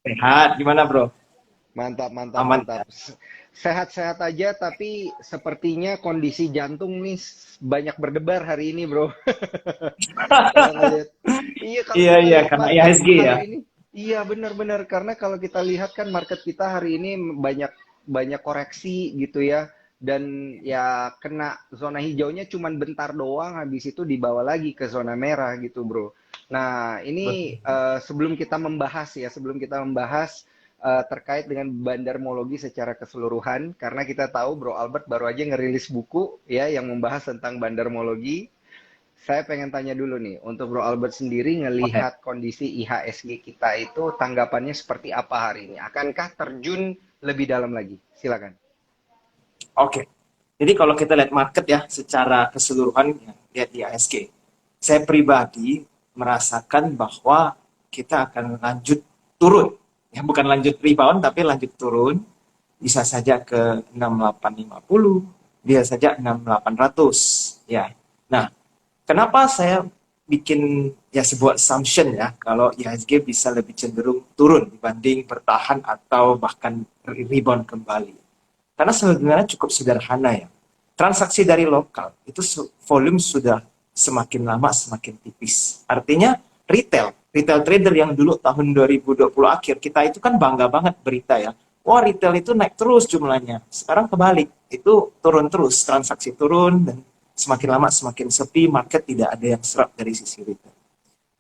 Sehat, gimana bro? Mantap, mantap, Aman mantap. ya? Sehat-sehat aja, tapi sepertinya kondisi jantung nih banyak berdebar hari ini, bro. Kalau ngelihat, iya kalau Iya, kita iya, lihat karena market IHSG ya. hari ini, iya benar-benar karena kalau kita lihat kan market kita hari ini banyak banyak koreksi gitu ya, dan ya kena zona hijaunya cuman bentar doang, habis itu dibawa lagi ke zona merah gitu, bro. Nah, ini Betul. sebelum kita membahas ya, sebelum kita membahas terkait dengan bandarmologi secara keseluruhan, karena kita tahu Bro Albert baru aja ngerilis buku ya yang membahas tentang bandarmologi. Saya pengen tanya dulu nih, untuk Bro Albert sendiri Boleh. ngelihat kondisi IHSG kita itu tanggapannya seperti apa hari ini? Akankah terjun lebih dalam lagi? Silakan. Oke. Jadi kalau kita lihat market ya secara keseluruhan, ya, lihat IHSG. Saya pribadi merasakan bahwa kita akan lanjut turun. Ya, bukan lanjut rebound, tapi lanjut turun. Bisa saja ke 6850, bisa saja 6800. Ya. Nah, kenapa saya bikin ya sebuah assumption ya kalau IHSG bisa lebih cenderung turun dibanding bertahan atau bahkan rebound kembali. Karena sebenarnya cukup sederhana ya. Transaksi dari lokal itu volume sudah semakin lama semakin tipis. Artinya retail trader yang dulu tahun 2020 akhir kita itu kan bangga banget berita ya. Wah, retail itu naik terus jumlahnya. Sekarang kebalik, itu turun terus, transaksi turun dan semakin lama semakin sepi, market tidak ada yang serap dari sisi retail.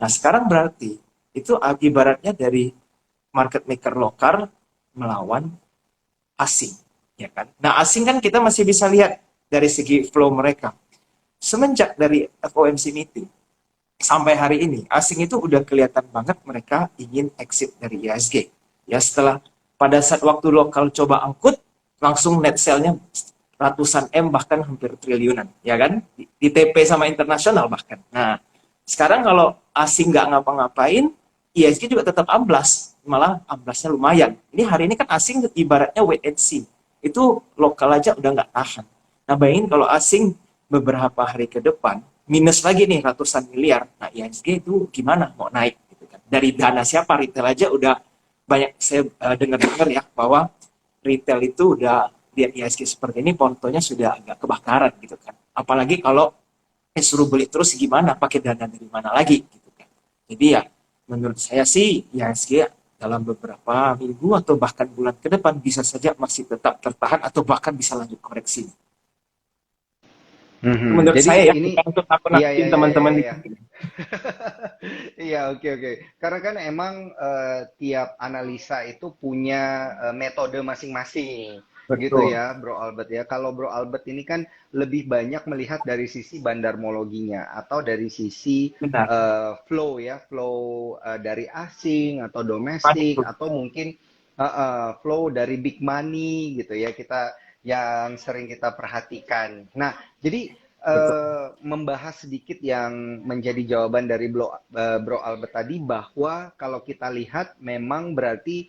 Nah, sekarang berarti itu ibaratnya dari market maker lokal melawan asing, ya kan? Nah, asing kan kita masih bisa lihat dari segi flow mereka. Semenjak dari FOMC meeting sampai hari ini, asing itu udah kelihatan banget mereka ingin exit dari IHSG. Ya, setelah pada saat waktu lokal coba angkut, langsung net sale-nya ratusan M bahkan hampir triliunan, ya kan? Di TP sama internasional bahkan. Nah, sekarang kalau asing nggak ngapa-ngapain, ISG juga tetap amblas, malah amblasnya lumayan. Ini hari ini kan asing ibaratnya wait and see. Itu lokal aja udah nggak tahan. Nah, bayangin kalau asing beberapa hari ke depan, minus lagi nih ratusan miliar. Nah, ISG itu gimana mau naik? Gitu kan. Dari dana siapa? Retail aja udah banyak saya dengar-dengar ya, bahwa retail itu udah lihat ISG seperti ini, pontonya sudah agak kebakaran gitu kan. Apalagi kalau suruh beli terus gimana, pakai dana dari mana lagi gitu kan. Jadi ya menurut saya sih IHSG dalam beberapa minggu atau bahkan bulan ke depan bisa saja masih tetap tertahan atau bahkan bisa lanjut koreksi. Itu Mhm. menurut Jadi saya ya, ini, bukan untuk iya, iya, nakut-nakutin iya, iya, teman-teman di iya. sini. Iya, oke, oke. Karena kan emang tiap analisa itu punya metode masing-masing, gitu Betul, ya, Bro Albert ya. Kalau Bro Albert ini kan lebih banyak melihat dari sisi bandarmologinya atau dari sisi benar. flow ya, flow dari asing atau Panik domestik tuh. atau mungkin flow dari big money gitu ya. Kita yang sering kita perhatikan. Nah, jadi Betul. membahas sedikit yang menjadi jawaban dari Bro Albert tadi bahwa kalau kita lihat memang berarti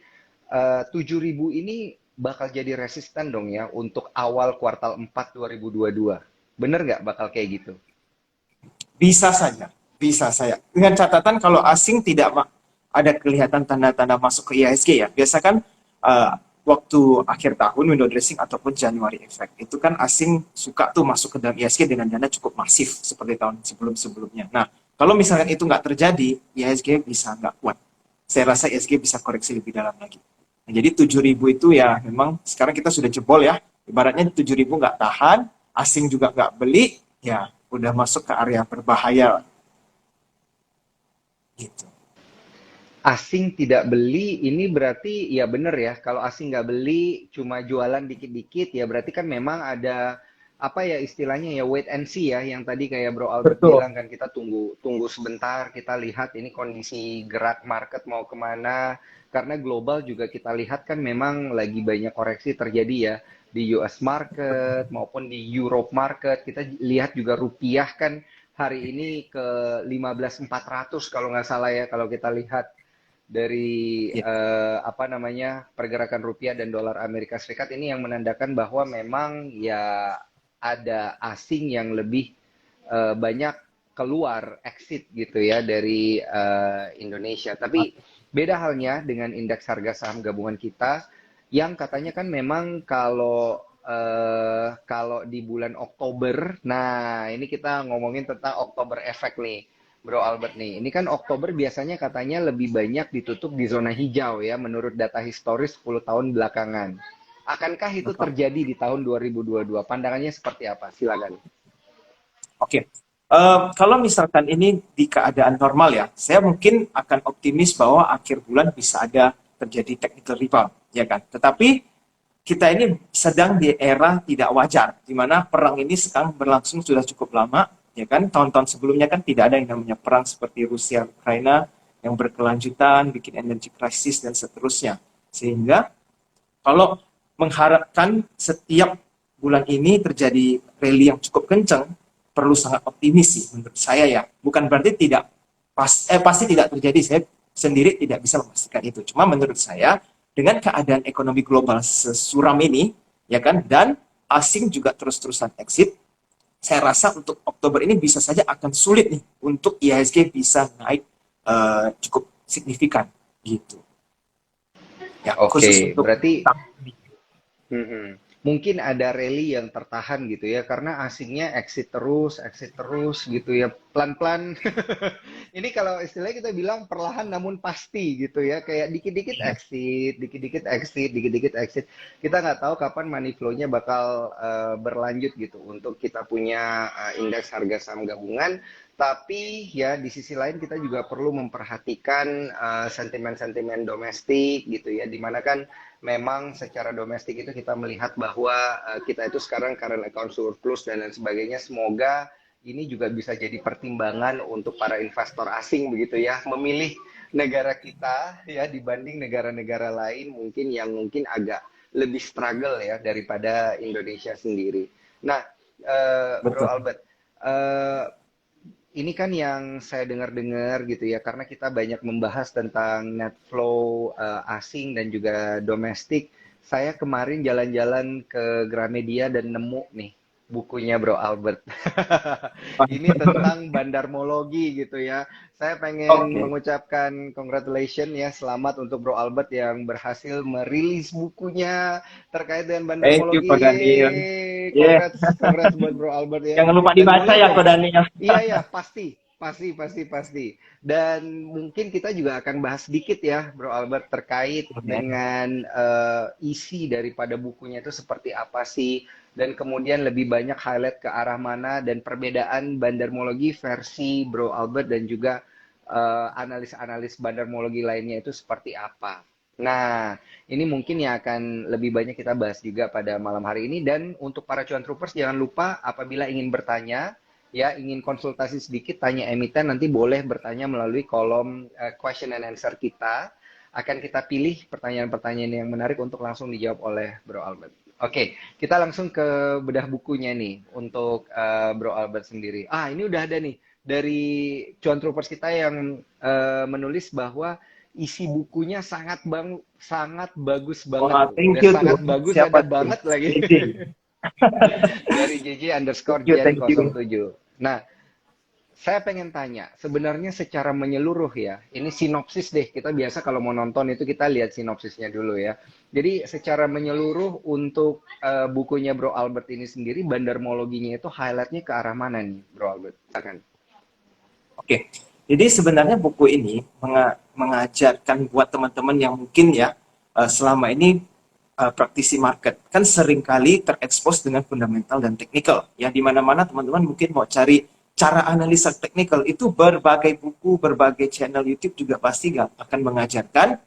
7.000 ini bakal jadi resisten dong ya untuk awal kuartal 4 2022. Bener nggak bakal kayak gitu? Bisa saja, bisa saya. Dengan catatan kalau asing tidak ada kelihatan tanda-tanda masuk ke IHSG ya. Biasa kan waktu akhir tahun window dressing ataupun January effect itu kan asing suka tuh masuk ke dalam IHSG dengan dana cukup masif seperti tahun sebelum-sebelumnya. Nah, kalau misalkan itu nggak terjadi, IHSG bisa nggak kuat. Saya rasa IHSG bisa koreksi lebih dalam lagi. Nah, jadi 7.000 itu ya memang sekarang kita sudah jebol ya. Ibaratnya 7.000 nggak tahan, asing juga nggak beli, ya udah masuk ke area berbahaya gitu. Asing tidak beli, ini berarti ya bener ya. Kalau asing nggak beli, cuma jualan dikit-dikit, ya berarti kan memang ada apa ya istilahnya ya wait and see ya. Yang tadi kayak Bro Albert Betul. bilang kan kita tunggu tunggu sebentar, kita lihat ini kondisi gerak market mau kemana. Karena global juga kita lihat kan memang lagi banyak koreksi terjadi ya di US market maupun di Europe market. Kita lihat juga rupiah kan hari ini ke 15.400 kalau nggak salah ya kalau kita lihat dari Ya. apa namanya pergerakan rupiah dan dolar Amerika Serikat ini yang menandakan bahwa memang ya ada asing yang lebih banyak keluar exit gitu ya dari Indonesia. Tapi Beda halnya dengan indeks harga saham gabungan kita yang katanya kan memang kalau di bulan Oktober, nah ini kita ngomongin tentang Oktober efek nih, Bro Albert nih. Ini kan Oktober biasanya katanya lebih banyak ditutup di zona hijau ya, menurut data historis 10 tahun belakangan. Akankah itu Betul. terjadi di tahun 2022? Pandangannya seperti apa? Silakan. Oke. Kalau misalkan ini di keadaan normal ya, saya mungkin akan optimis bahwa akhir bulan bisa ada terjadi technical rebound, ya kan? Tetapi kita ini sedang di era tidak wajar, di mana perang ini sekarang berlangsung sudah cukup lama, ya kan? Tahun-tahun sebelumnya kan tidak ada yang namanya perang seperti Rusia Ukraina yang berkelanjutan, bikin energy crisis dan seterusnya. Sehingga kalau mengharapkan setiap bulan ini terjadi rally yang cukup kencang, perlu sangat optimis sih menurut saya ya. Bukan berarti tidak pasti tidak terjadi. Saya sendiri tidak bisa memastikan itu. Cuma menurut saya dengan keadaan ekonomi global sesuram ini, ya kan, dan asing juga terus-terusan exit, saya rasa untuk Oktober ini bisa saja akan sulit nih untuk IHSG bisa naik cukup signifikan gitu. Ya, khusus Oke, untuk berarti mungkin ada rally yang tertahan gitu ya, karena asingnya exit terus gitu ya, pelan-pelan. Ini kalau istilahnya kita bilang perlahan namun pasti gitu ya, kayak dikit-dikit exit, dikit-dikit exit, dikit-dikit exit. Kita nggak tahu kapan money flow-nya bakal berlanjut gitu untuk kita punya indeks harga saham gabungan. Tapi ya di sisi lain kita juga perlu memperhatikan sentimen-sentimen domestik gitu ya, dimana kan memang secara domestik itu kita melihat bahwa kita itu sekarang current account surplus dan lain sebagainya. Semoga ini juga bisa jadi pertimbangan untuk para investor asing begitu ya, memilih negara kita ya dibanding negara-negara lain mungkin yang mungkin agak lebih struggle ya daripada Indonesia sendiri. Nah, Bro betul. Albert, eh, ini kan yang saya dengar-dengar gitu ya, karena kita banyak membahas tentang net flow asing dan juga domestik. Saya kemarin jalan-jalan ke Gramedia dan nemu nih bukunya Bro Albert. Ini tentang bandarmologi gitu ya. Saya pengen Oke, mengucapkan congratulations ya, selamat untuk Bro Albert yang berhasil merilis bukunya terkait dengan thank you bandarmologi. Ko Daniel. Yeay, Yeah. congrats, congrats buat Bro Albert ya. Jangan lupa Dan dibaca boleh ya Ko dong. Daniel. Iya ya, pasti. Dan mungkin kita juga akan bahas sedikit ya, Bro Albert, terkait dengan isi daripada bukunya itu seperti apa sih, dan kemudian lebih banyak highlight ke arah mana dan perbedaan bandarmologi versi Bro Albert dan juga analis-analis bandarmologi lainnya itu seperti apa. Nah, ini mungkin yang akan lebih banyak kita bahas juga pada malam hari ini. Dan untuk para cuan troopers, jangan lupa apabila ingin bertanya, ya ingin konsultasi sedikit, tanya emiten, nanti boleh bertanya melalui kolom question and answer kita. Akan kita pilih pertanyaan-pertanyaan yang menarik untuk langsung dijawab oleh Bro Albert. Oke, kita langsung ke bedah bukunya nih untuk Bro Albert sendiri. Ah, ini udah ada nih dari cuan troopers kita yang menulis bahwa isi bukunya sangat bagus banget Wah, tuh. thank Udah you tuh. sangat bagus, Siapa ada tuh? banget lagi. JJ. Dari JJ Thank underscore you, Jen thank you. 07. Nah, saya pengen tanya, sebenarnya secara menyeluruh ya, ini sinopsis deh, kita biasa kalau mau nonton itu kita lihat sinopsisnya dulu ya. Jadi secara menyeluruh untuk bukunya Bro Albert ini sendiri, bandarmologinya itu highlightnya ke arah mana nih, Bro Albert? Silakan. Oke, jadi sebenarnya buku ini mengajarkan buat teman-teman yang mungkin ya selama ini praktisi market kan seringkali terekspos dengan fundamental dan teknikal. Ya di mana-mana teman-teman mungkin mau cari cara analisa teknikal itu berbagai buku, berbagai channel YouTube juga pasti nggak akan mengajarkan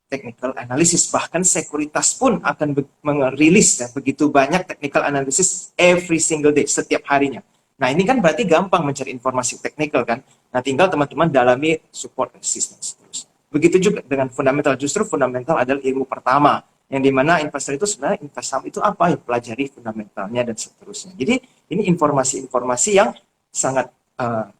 technical analysis. Bahkan sekuritas pun akan merilis ya, begitu banyak technical analysis every single day, setiap harinya. Nah ini kan berarti gampang mencari informasi teknikal kan. Nah tinggal teman-teman dalami support resistance terus. Begitu juga dengan fundamental. Justru fundamental adalah ilmu pertama. Yang dimana investor itu sebenarnya invest saham itu apa? Ya pelajari fundamentalnya dan seterusnya. Jadi ini informasi-informasi yang sangat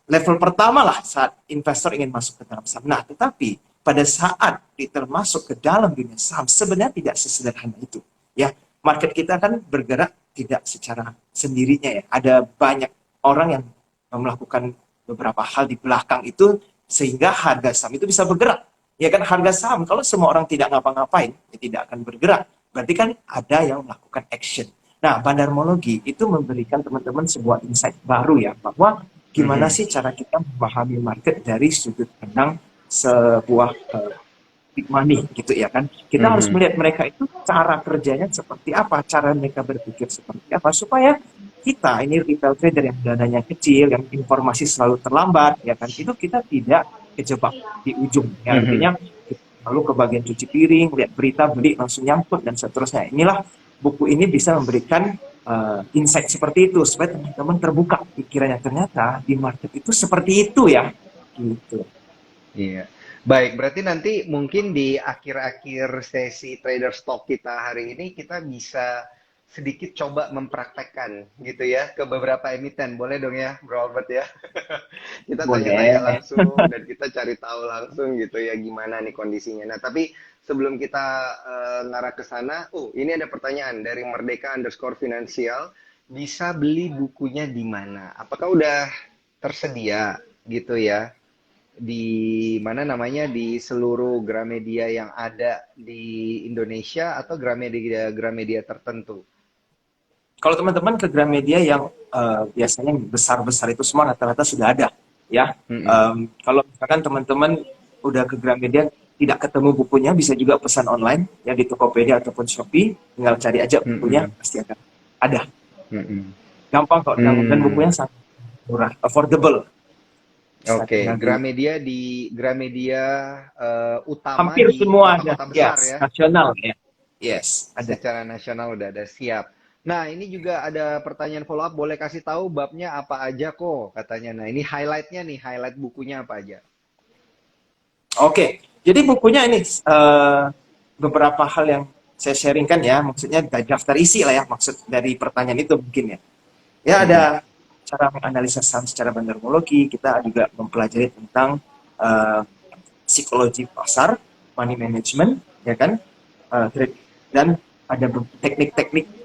level pertama lah saat investor ingin masuk ke dalam saham. Nah tetapi pada saat retail masuk ke dalam dunia saham sebenarnya tidak sesederhana itu. Ya, market kita kan bergerak tidak secara sendirinya ya. Ada banyak orang yang melakukan beberapa hal di belakang itu sehingga harga saham itu bisa bergerak. Ya kan harga saham kalau semua orang tidak ngapa-ngapain, ya tidak akan bergerak. Berarti kan ada yang melakukan action. Nah, bandarmologi itu memberikan teman-teman sebuah insight baru ya, bahwa gimana Mhm. sih cara kita memahami market dari sudut pandang sebuah big money gitu ya kan. Kita harus Mhm. melihat mereka itu cara kerjanya seperti apa, cara mereka berpikir seperti apa, supaya kita ini retail trader yang dananya kecil, yang informasi selalu terlambat, ya kan, itu kita tidak kejebak di ujung. Ya, Mhm. artinya lalu ke bagian cuci piring, lihat berita, beli, langsung nyangkut, dan seterusnya. Inilah buku ini bisa memberikan insight seperti itu, supaya teman-teman terbuka pikirannya, ternyata di market itu seperti itu ya. Gitu. Iya. Baik, berarti nanti mungkin di akhir-akhir sesi trader stock kita hari ini kita bisa sedikit coba mempraktekkan gitu ya ke beberapa emiten. Boleh dong ya, Bro Albert ya? Kita tanya-tanya Boleh. langsung dan kita cari tahu langsung gitu ya gimana nih kondisinya. Nah, tapi sebelum kita ngarah ke sana, ini ada pertanyaan dari Merdeka underscore Finansial. Bisa beli bukunya di mana? Apakah udah tersedia gitu ya? Di mana namanya di seluruh Gramedia yang ada di Indonesia atau Gramedia tertentu. Kalau teman-teman ke Gramedia yang biasanya besar-besar itu semua rata-rata sudah ada, ya. Mm-mm. Kalau misalkan teman-teman udah ke Gramedia tidak ketemu bukunya, bisa juga pesan online ya di Tokopedia ataupun Shopee, tinggal cari aja bukunya, Mm-mm. pasti akan ada. Mm-mm. Gampang kok, dan Hmm. bukunya sangat murah, affordable. Bisa Oke, tinggal di Gramedia utama hampir di semua ada, kota-kota besar yes, ya. nasional ya. Yes, ada. Secara nasional udah ada siap. Nah, ini juga ada pertanyaan follow up. Boleh kasih tahu babnya apa aja kok katanya. Nah, ini highlightnya nih, highlight bukunya apa aja? Oke, jadi bukunya ini beberapa hal yang saya sharingkan ya, maksudnya daftar isi lah ya, maksud dari pertanyaan itu mungkin ya. Ya ada Mm-mm. cara menganalisa saham secara bandarmologi, kita juga mempelajari tentang eh, psikologi pasar, money management, ya kan, dan ada teknik-teknik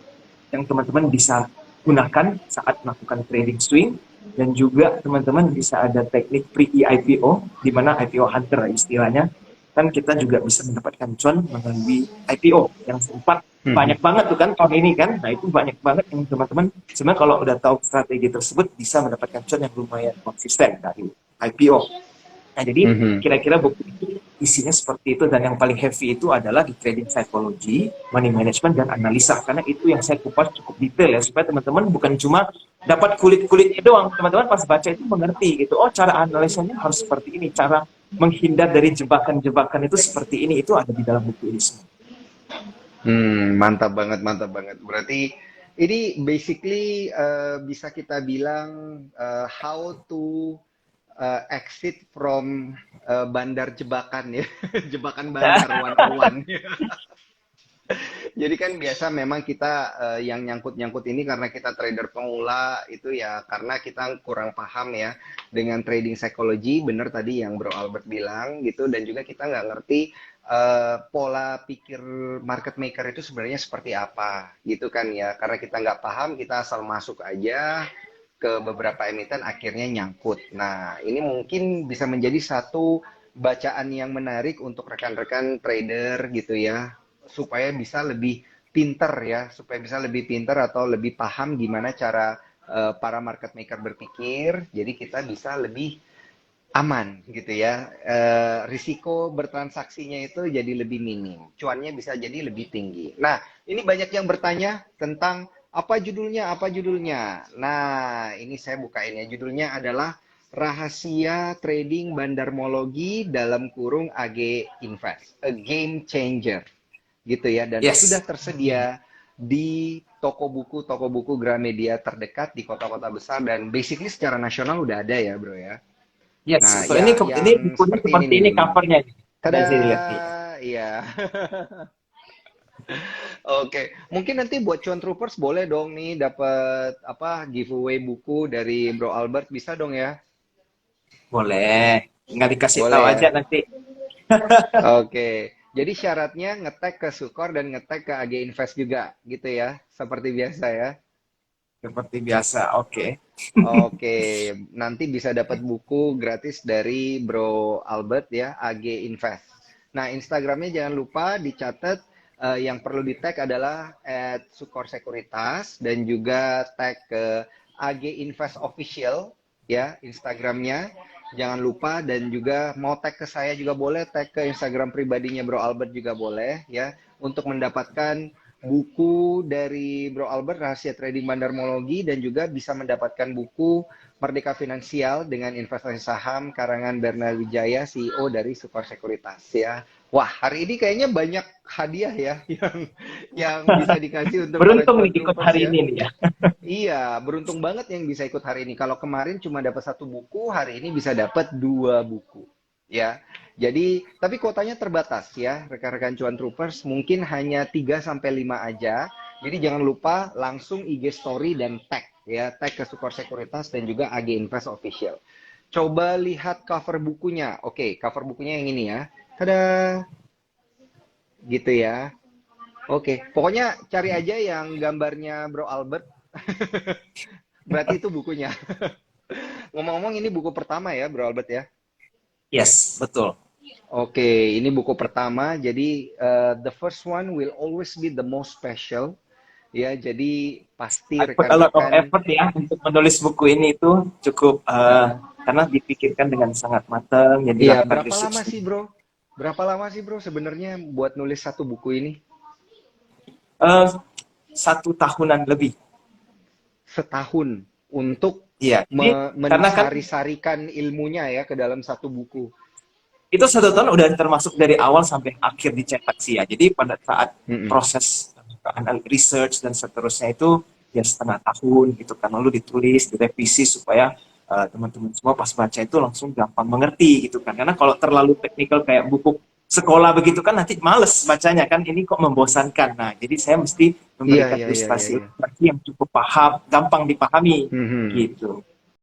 yang teman-teman bisa gunakan saat melakukan trading swing, dan juga teman-teman bisa ada teknik pre-IPO di mana IPO hunter istilahnya, kan kita juga bisa mendapatkan cuan melalui IPO yang sempat Mhm. banyak banget tuh kan tahun ini kan. Nah itu banyak banget yang teman-teman sebenarnya kalau udah tahu strategi tersebut bisa mendapatkan cuan yang lumayan konsisten dari IPO. Nah, jadi Mhm. kira-kira buku itu isinya seperti itu, dan yang paling heavy itu adalah di trading psychology, money management, dan analisa. Karena itu yang saya kupas cukup detail ya, supaya teman-teman bukan cuma dapat kulit-kulitnya doang. Teman-teman pas baca itu mengerti gitu. Oh, cara analisanya harus seperti ini, cara menghindar dari jebakan-jebakan itu seperti ini. Itu ada di dalam buku ini semua. Mantap banget, mantap banget. Berarti ini basically bisa kita bilang how to exit from bandar jebakan ya, jebakan bandar 101. Jadi kan biasa memang kita yang nyangkut-nyangkut ini karena kita trader pemula itu ya karena kita kurang paham ya dengan trading psychology, bener tadi yang Bro Albert bilang gitu dan juga kita nggak ngerti pola pikir market maker itu sebenarnya seperti apa gitu kan ya. Karena kita nggak paham, kita asal masuk aja ke beberapa emiten akhirnya nyangkut. Nah, ini mungkin bisa menjadi satu bacaan yang menarik untuk rekan-rekan trader gitu ya supaya bisa lebih pinter ya, supaya bisa lebih pinter atau lebih paham gimana cara para market maker berpikir. Jadi kita bisa lebih aman gitu ya. Risiko bertransaksinya itu jadi lebih minim, cuannya bisa jadi lebih tinggi. Nah, ini banyak yang bertanya tentang apa judulnya, apa judulnya. Nah, ini saya bukain ya. Judulnya adalah Rahasia Trading Bandarmologi dalam kurung AG Invest, a Game Changer gitu ya dan sudah Yes. tersedia di toko buku Gramedia terdekat di kota-kota besar dan basically secara nasional udah ada ya bro ya. Yes, Nah betul. Ini ya ini yang bukunya seperti ini seperti nih. ini covernya. Ada Tada, sini lihat nih. iya. Oke, mungkin nanti buat Cuan Troopers boleh dong nih dapat apa giveaway buku dari Bro Albert bisa dong ya? Boleh. Nggak dikasih tahu Boleh ya. aja nanti. Oke, jadi syaratnya ngetek ke Sukor dan ngetek ke AG Invest juga gitu ya, seperti biasa ya. Seperti biasa. Oke. Oke, nanti bisa dapat buku gratis dari Bro Albert ya, AG Invest. Nah, Instagramnya jangan lupa dicatat, yang perlu di tag adalah @sukor sekuritas dan juga tag ke AG Invest Official ya Instagramnya. Jangan lupa dan juga mau tag ke saya juga boleh, tag ke Instagram pribadinya Bro Albert juga boleh ya untuk mendapatkan buku dari Bro Albert Rahasia Trading Bandarmologi dan juga bisa mendapatkan buku Merdeka Finansial dengan investasi saham karangan Bernard Wijaya, CEO dari Sukor Sekuritas ya. Wah, hari ini kayaknya banyak hadiah ya yang bisa dikasih untuk para Beruntung cuan nih ikut troopers hari ya. ini nih ya. Iya, beruntung banget yang bisa ikut hari ini. Kalau kemarin cuma dapat satu buku, hari ini bisa dapat dua buku. Ya, jadi tapi kuotanya terbatas ya, rekan-rekan cuan troopers mungkin hanya 3 sampai 5 aja. Jadi jangan lupa langsung IG story dan tag ya, tag ke Sukor Sekuritas dan juga AG Invest Official. Coba lihat cover bukunya. Oke, cover bukunya yang ini ya. Tada, gitu ya. Oke, pokoknya cari aja yang gambarnya Bro Albert. Berarti itu bukunya. Ngomong-ngomong ini buku pertama ya, Bro Albert ya. Yes, betul. Oke, ini buku pertama. Jadi the first one will always be the most special. Ya, jadi pasti I put a lot of rekan-rekan. effort ya untuk menulis buku ini itu cukup karena dipikirkan dengan sangat matang, yang Iya, dilakukan berapa lama research. sih, Bro? Berapa lama sih, Bro, sebenarnya buat nulis satu buku ini? Eh, 1 tahunan lebih. Setahun untuk Iya, jadi karena kan menisari-sarikan ilmunya ya ke dalam satu buku. itu 1 tahun udah termasuk dari awal sampai akhir dicetak sih ya. Jadi pada saat Mm-mm. proses research dan seterusnya itu ya 1/2 tahun gitu kan. Lalu ditulis, direvisi supaya teman-teman semua pas baca itu langsung gampang mengerti gitu kan. Karena kalau terlalu teknikal kayak buku sekolah begitu kan nanti males bacanya kan, ini kok membosankan. Nah, jadi saya mesti Iya, memberikan iya, iya, iya, iya. ilustrasi-ilustrasi yang cukup paham, gampang dipahami Mhm. gitu.